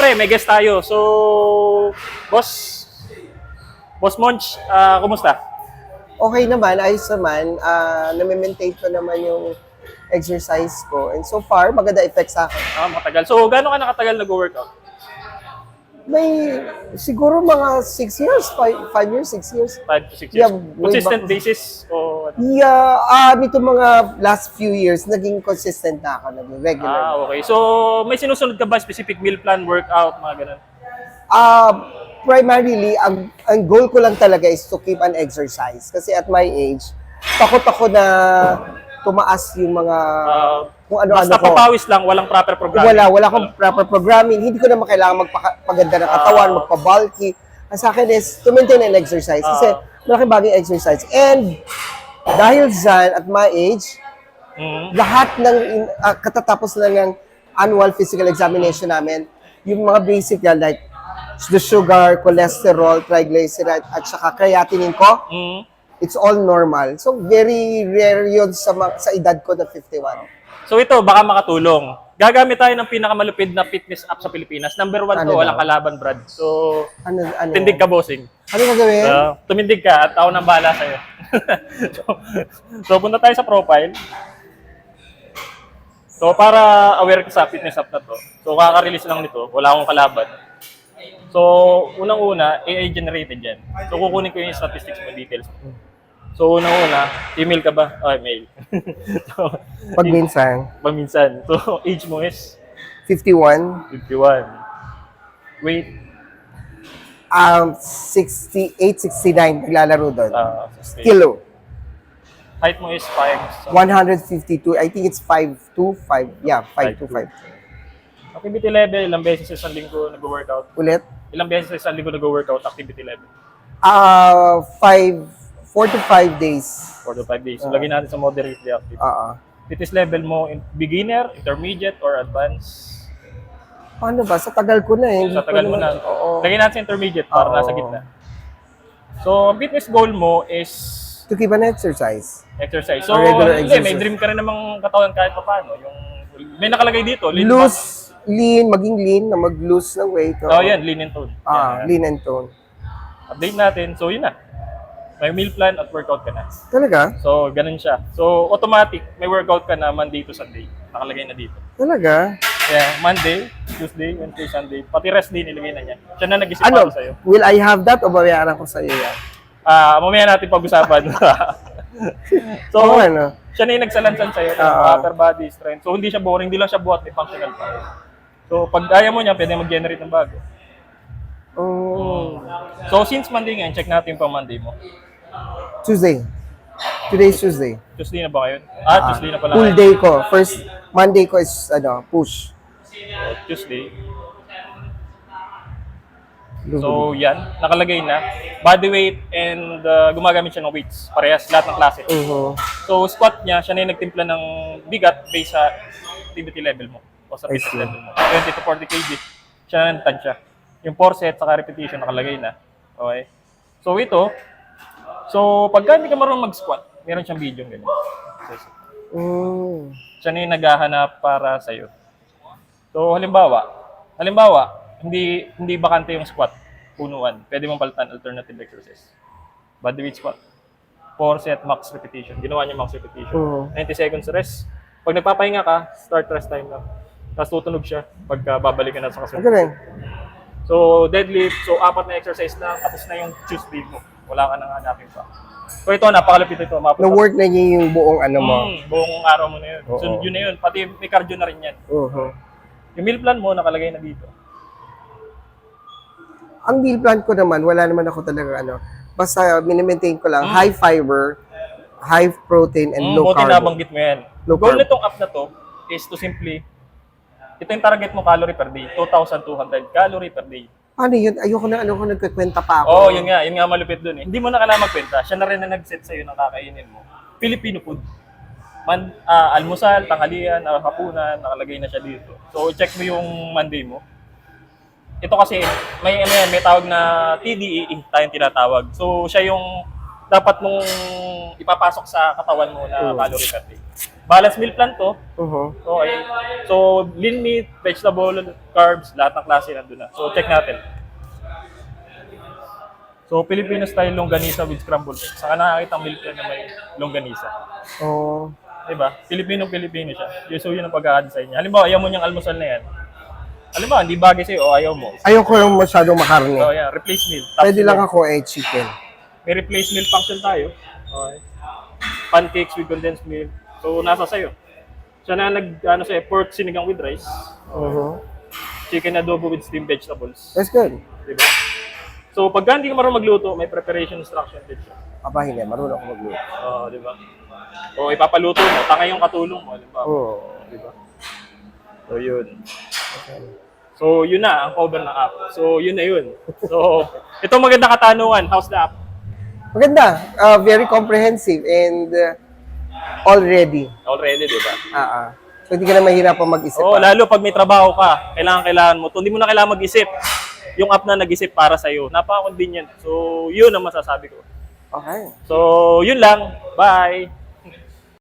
syempre, may guest tayo. So, Boss Monch, kumusta? Okay naman, ayos naman. Na-maintain ko naman yung exercise ko. And so far, maganda effect sa akin. Matagal. So, gaano ka nakatagal nag-workout? May siguro mga 6 years, 5 years, 6 years. 5 to 6 years? Yeah, Consistent way back. basis? O ano? Yeah, nito mga last few years, naging consistent na ako, naging regular. Okay. So, may sinusunod ka ba specific meal plan, workout, mga ganun? Primarily, ang goal ko lang talaga is to keep an exercise. Kasi at my age, takot ako na tumaas yung mga kung ano-ano Basta ko. papawis lang, walang proper programming. Wala akong proper programming. Hindi ko naman kailangan magpaganda ng katawan, magpa-bulky. Ang sa akin is to maintain an exercise. Kasi malaking bagay exercise. And dahil dyan, at my age, lahat ng katatapos lang ng annual physical examination namin, yung mga basic yan, like the sugar, cholesterol, triglyceride, at saka creatinine ko, it's all normal. So, very rare yun sa edad ko na 51. So ito, baka makatulong. Gagamit tayo ng pinakamalupid na fitness app sa Pilipinas. Number 1 to, Ano walang daw? kalaban, Brad. So, Ano? tindig ka, bossing. Ano gagawin? Tumindig ka at ako nang bahala sa'yo. so, punta tayo sa profile. So, para aware ka sa fitness app na to. So, kaka-release lang nito. Wala akong kalaban. So, unang-una, AI-generated yan. So, kukunin ko yung statistics mo, details mo. So, unang-una, email ka ba? Mail. so, Pagminsan. So, age mo is 51. 51. Weight, 68, 69. Naglalaro doon. 60. Kilo. Height mo is 5. 152. I think it's 5'2", 5. Yeah, 5'2", 5'2". Activity level, ilang beses sa isang linggo nag-workout? Ulit? Ilang beses sa isang linggo nag-workout, activity level? 4 to 5 days. 4 to 5 days. So, lagyan natin sa moderately active. Oo. Fitness level mo, beginner, intermediate, or advanced? Paano ba? Sa tagal ko na eh. Sa tagal mo na. Oo. Lagyan natin sa intermediate para nasa gitna. So, ang fitness goal mo is To keep an exercise. exercise. So, Regular hindi, exercise. may dream ka rin namang katawan kahit pa paano. Yung, may nakalagay dito. Lean Loose, lean, maging lean, na mag-lose ng weight. fat. Oh, yan, lean and tone. Yan. Lean and tone. Update natin. So, yun na. May meal plan at workout ka na. Talaga? So, ganun siya. So, automatic, may workout ka na Monday to Sunday. Nakalagay na dito. Talaga? Kaya, Monday, Tuesday, Wednesday, Sunday. Pati rest day nilagay na niya. Siya na nag-isip para sa'yo. Will I have that o babayaran ko sa'yo yan? Mamaya natin pag-usapan. so, ano? siya na yung nagsalansan sa'yo ng upper body strength. So, hindi siya boring, hindi lang siya buhat, may functional pa. So, pag kaya mo niya, pwede mag-generate ng bago. Oh. So, since Monday ngayon, check natin yung pang Monday mo. Tuesday. Today is Tuesday. Tuesday na ba ngayon? Tuesday na pala. Full day ko. First Monday ko is push. Tuesday. So, yan. Nakalagay na. Body weight and gumagamit siya ng weights. Parehas, lahat ng klase. So, squat niya, siya na yung nagtimpla ng bigat based sa activity level mo. O sa fitness level mo. 20 to 40 kg. Siya na nagtansya. Yung 4 sets saka repetition nakalagay na. Okay? So, ito. So, pagka hindi ka marunong mag-squat, meron siyang video ganyan. Siya na yung naghahanap para sa'yo. So, halimbawa, hindi bakante yung squat, punuan. Pwede mong palitan alternative exercise. Body weight squat. 4 set max repetition. Ginawa niya max repetition. 90 seconds rest. Pag nagpapahinga ka, start rest time lang. Tapos tutunog siya pagka babalik ka na sa kasunod. Magaling. So, deadlift. So, 4 na exercise na. Tapos na yung Tuesday mo. Wala ka nang hanapin pa. So, ito, napakalapit ito. Na-work na niya yung buong ano mo. Buong araw mo na yun. So, yun na yun. Pati may cardio na rin yan. Yung meal plan mo, nakalagay na dito. Ang meal plan ko naman, wala naman ako talaga basta minimaintain ko lang, high fiber, high protein, and low Buti carb. nabanggit mo yan. Low Goal carb. nitong app na to is to simply, ito yung target mo calorie per day, 2,200 calorie per day. Ano yun? Ayoko nagkikwenta pa ako. Yun nga malupit dun eh. Hindi mo na kailangan magkwenta, siya na rin na nag-set sa'yo ng kakainin mo. Filipino food. Almusal, tanghalian, hapunan, nakalagay na siya dito. So, check mo yung Monday mo. Ito kasi, may tawag na TDEE tayong tinatawag. So, siya yung dapat mong ipapasok sa katawan mo na calorie per day. Balance meal plan to. Mhm. Okay. So, lean meat, vegetable, carbs, lahat ng klase nandun na. So, check natin. So, Filipino style longganisa with scrambled eggs. Saka nakakita ang meal plan na may longganisa. Oh. Diba? Filipino siya. So, yun ang pagkakadesign niya. Halimbawa, ayaw mo niyang almusal na yan. Halimbawa, hindi bagay sa'yo o ayaw mo. Ayoko yung masyadong makarne. So, yeah, replace meal. Top Pwede lang meal. ako chicken. May replace meal function tayo. Okay. Pancakes with condensed milk. So, nasa sa'yo. Siya na sa'yo, pork sinigang with rice. Mhm. Chicken adobo with steamed vegetables. That's good. Diba? So, pagka hindi ka marunong magluto, may preparation instruction din siya. Aba, hindi. Marunong ako magluto. Oo, di ba? O ipapaluto mo, tanga yung katulong mo, di ba? Oo. Di ba? So, yun. So, yun na, ang cover ng app. So, yun na yun. So, ito maganda katanungan. How's the app? Maganda. Very comprehensive and already. Already, di ba? So, hindi ka na mahirapan mag-isip. Oo, lalo pag may trabaho ka, kailangan mo to. Hindi mo na kailangan mag-isip. Yung app na nag-isip para sa'yo. Napaka-convenient. So, yun ang masasabi ko. Okay. So, yun lang. Bye!